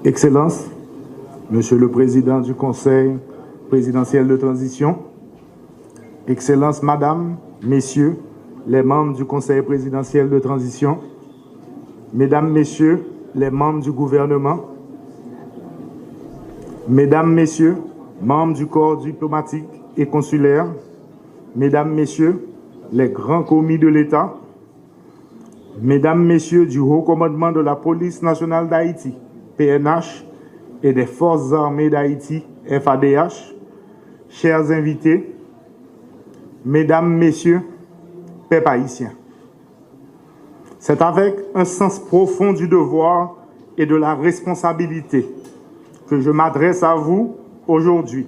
Excellences, Monsieur le Président du Conseil présidentiel de transition, Excellences, Madame, Messieurs, les membres du Conseil présidentiel de transition, Mesdames, Messieurs, les membres du gouvernement, Mesdames, Messieurs, membres du corps diplomatique et consulaire, Mesdames, Messieurs, les grands commis de l'État, Mesdames, Messieurs du Haut Commandement de la Police nationale d'Haïti, PNH, et des Forces armées d'Haïti, FADH, chers invités, Mesdames, Messieurs, peuple haïtien. C'est avec un sens profond du devoir et de la responsabilité que je m'adresse à vous aujourd'hui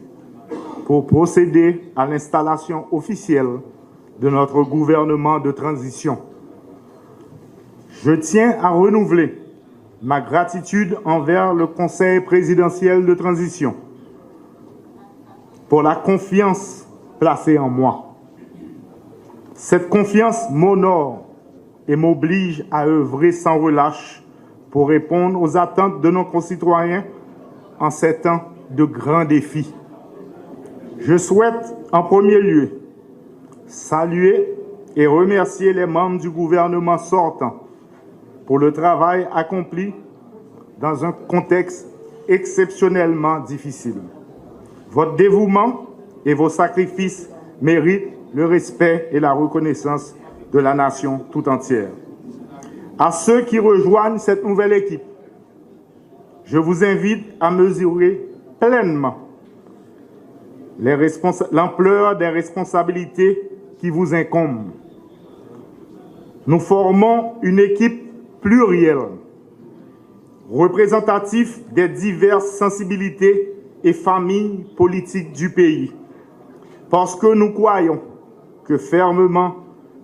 pour procéder à l'installation officielle de notre gouvernement de transition. Je tiens à renouveler ma gratitude envers le Conseil présidentiel de transition pour la confiance placée en moi. Cette confiance m'honore et m'oblige à œuvrer sans relâche pour répondre aux attentes de nos concitoyens en ces temps de grands défis. Je souhaite en premier lieu saluer et remercier les membres du gouvernement sortant pour le travail accompli dans un contexte exceptionnellement difficile. Votre dévouement et vos sacrifices méritent le respect et la reconnaissance de la nation tout entière. À ceux qui rejoignent cette nouvelle équipe, je vous invite à mesurer pleinement l'ampleur des responsabilités qui vous incombent. Nous formons une équipe plurielle, représentative des diverses sensibilités et familles politiques du pays, parce que nous croyons fermement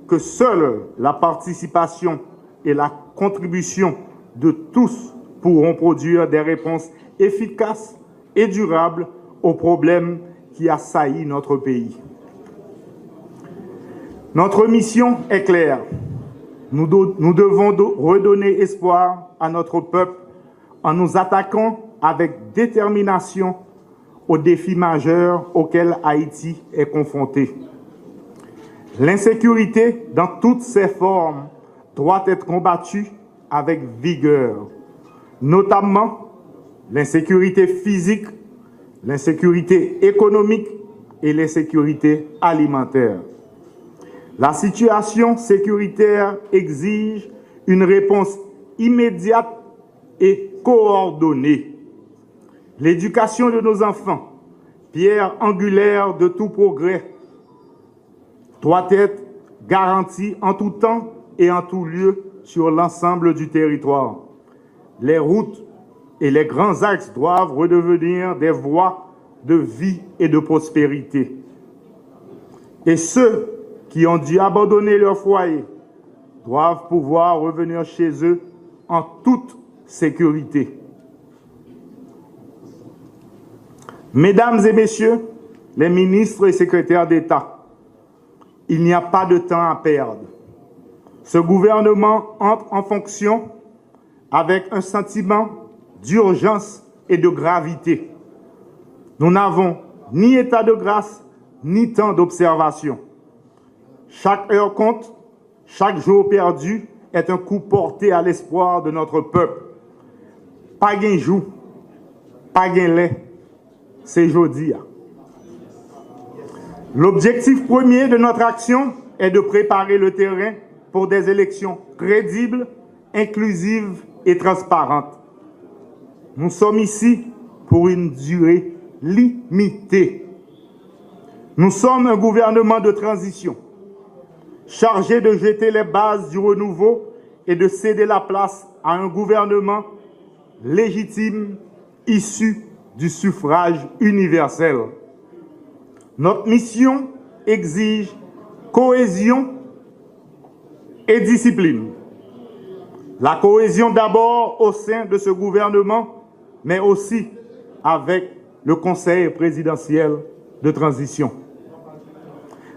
que seule la participation et la contribution de tous pourront produire des réponses efficaces et durables aux problèmes qui assaillissent notre pays. Notre mission est claire. Nous devons redonner espoir à notre peuple en nous attaquant avec détermination aux défis majeurs auxquels Haïti est confronté. L'insécurité, dans toutes ses formes, doit être combattue avec vigueur, notamment l'insécurité physique, l'insécurité économique et l'insécurité alimentaire. La situation sécuritaire exige une réponse immédiate et coordonnée. L'éducation de nos enfants, pierre angulaire de tout progrès, doit être garantie en tout temps et en tout lieu sur l'ensemble du territoire. Les routes et les grands axes doivent redevenir des voies de vie et de prospérité. Et ceux qui ont dû abandonner leur foyer doivent pouvoir revenir chez eux en toute sécurité. Mesdames et messieurs, les ministres et secrétaires d'État, il n'y a pas de temps à perdre. Ce gouvernement entre en fonction avec un sentiment d'urgence et de gravité. Nous n'avons ni état de grâce, ni temps d'observation. Chaque heure compte, chaque jour perdu est un coup porté à l'espoir de notre peuple. Pas gain jour, pas gain lait, c'est jeudi. L'objectif premier de notre action est de préparer le terrain pour des élections crédibles, inclusives et transparentes. Nous sommes ici pour une durée limitée. Nous sommes un gouvernement de transition, chargé de jeter les bases du renouveau et de céder la place à un gouvernement légitime, issu du suffrage universel. Notre mission exige cohésion et discipline. La cohésion d'abord au sein de ce gouvernement, mais aussi avec le Conseil présidentiel de transition.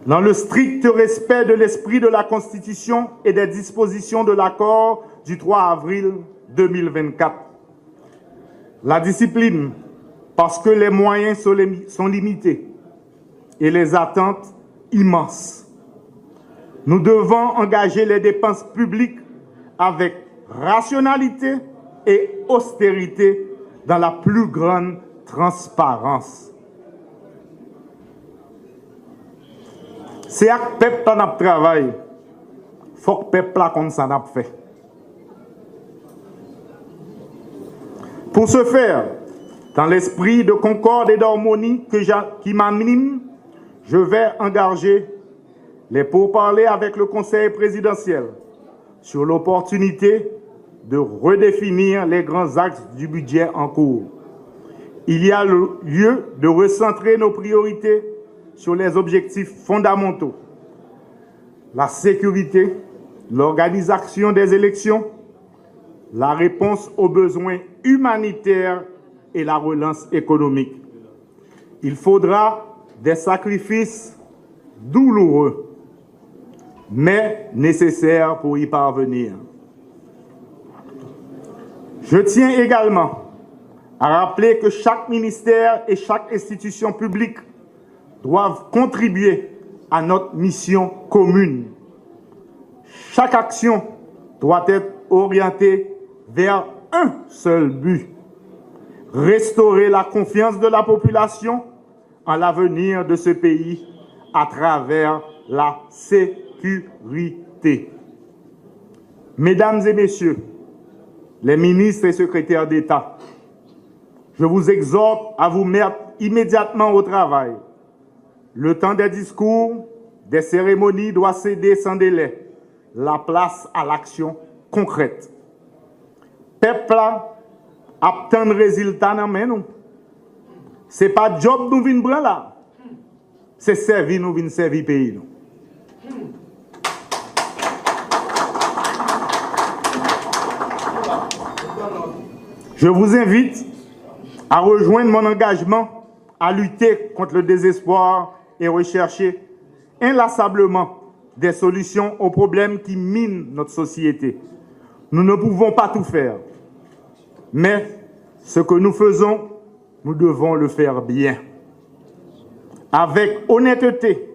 Dans le strict respect de l'esprit de la Constitution et des dispositions de l'accord du 3 avril 2024. La discipline, parce que les moyens sont limités et les attentes immenses. Nous devons engager les dépenses publiques avec rationalité et austérité dans la plus grande transparence. C'est à peuple qui a travaillé. Il faut que le peuple comme ça n'a fait. Pour ce faire, dans l'esprit de concorde et d'harmonie qui m'anime, je vais engager les pourparlers avec le Conseil présidentiel sur l'opportunité de redéfinir les grands axes du budget en cours. Il y a lieu de recentrer nos priorités sur les objectifs fondamentaux, la sécurité, l'organisation des élections, la réponse aux besoins humanitaires et la relance économique. Il faudra des sacrifices douloureux, mais nécessaires pour y parvenir. Je tiens également à rappeler que chaque ministère et chaque institution publique doivent contribuer à notre mission commune. Chaque action doit être orientée vers un seul but: restaurer la confiance de la population en l'avenir de ce pays à travers la sécurité. Mesdames et messieurs, les ministres et secrétaires d'État, je vous exhorte à vous mettre immédiatement au travail. Le temps des discours, des cérémonies doit céder sans délai la place à l'action concrète. Peuple attend de résultats dans nous. Ce n'est pas job nous vient prendre là. C'est servir nous vient servir pays nous. Je vous invite à rejoindre mon engagement à lutter contre le désespoir et rechercher inlassablement des solutions aux problèmes qui minent notre société. Nous ne pouvons pas tout faire, mais ce que nous faisons, nous devons le faire bien. Avec honnêteté,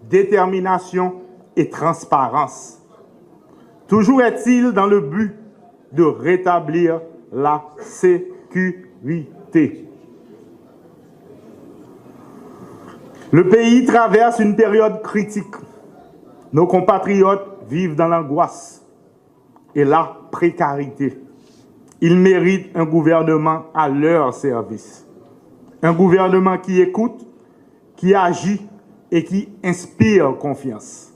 détermination et transparence. Toujours est-il dans le but de rétablir la sécurité. Le pays traverse une période critique. Nos compatriotes vivent dans l'angoisse et la précarité. Ils méritent un gouvernement à leur service. Un gouvernement qui écoute, qui agit et qui inspire confiance.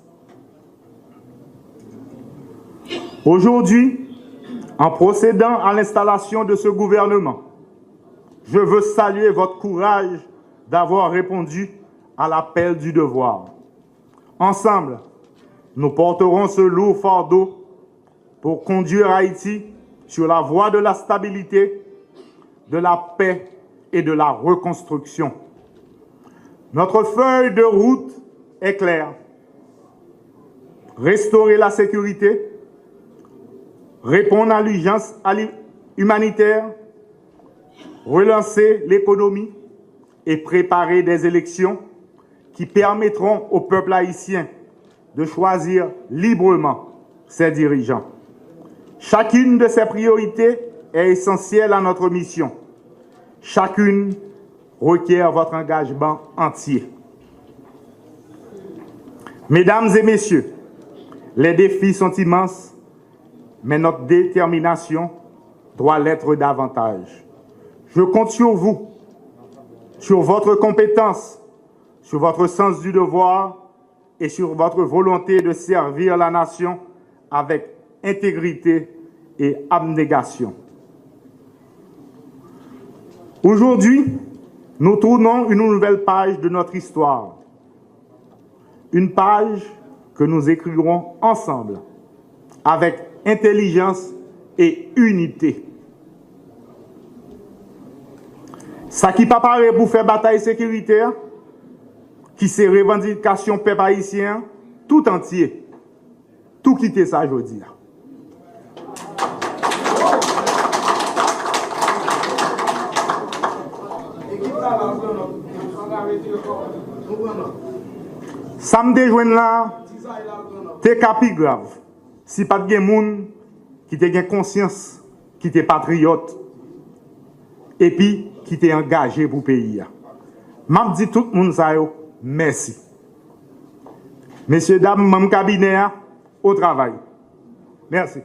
Aujourd'hui, en procédant à l'installation de ce gouvernement, je veux saluer votre courage d'avoir répondu à l'appel du devoir. Ensemble, nous porterons ce lourd fardeau pour conduire Haïti sur la voie de la stabilité, de la paix et de la reconstruction. Notre feuille de route est claire. Restaurer la sécurité, répondre à l'urgence humanitaire, relancer l'économie et préparer des élections qui permettront au peuple haïtien de choisir librement ses dirigeants. Chacune de ces priorités est essentielle à notre mission. Chacune requiert votre engagement entier. Mesdames et messieurs, les défis sont immenses, mais notre détermination doit l'être davantage. Je compte sur vous, sur votre compétence, sur votre sens du devoir et sur votre volonté de servir la nation avec intégrité et abnégation. Aujourd'hui, nous tournons une nouvelle page de notre histoire. Une page que nous écrirons ensemble, avec intelligence et unité. Ça qui pas paraît pour faire bataille sécuritaire, qui c'est revendication peuple haïtien, tout entier, tout quitter ça aujourd'hui. Ça me déjoint là, c'est capi grave. Si pas de gens qui te conscience, qui te patriote, et puis qui t'est engagé pour le pays. Je dis tout le monde ça, merci. Messieurs, dames, mon cabinet, au travail. Merci.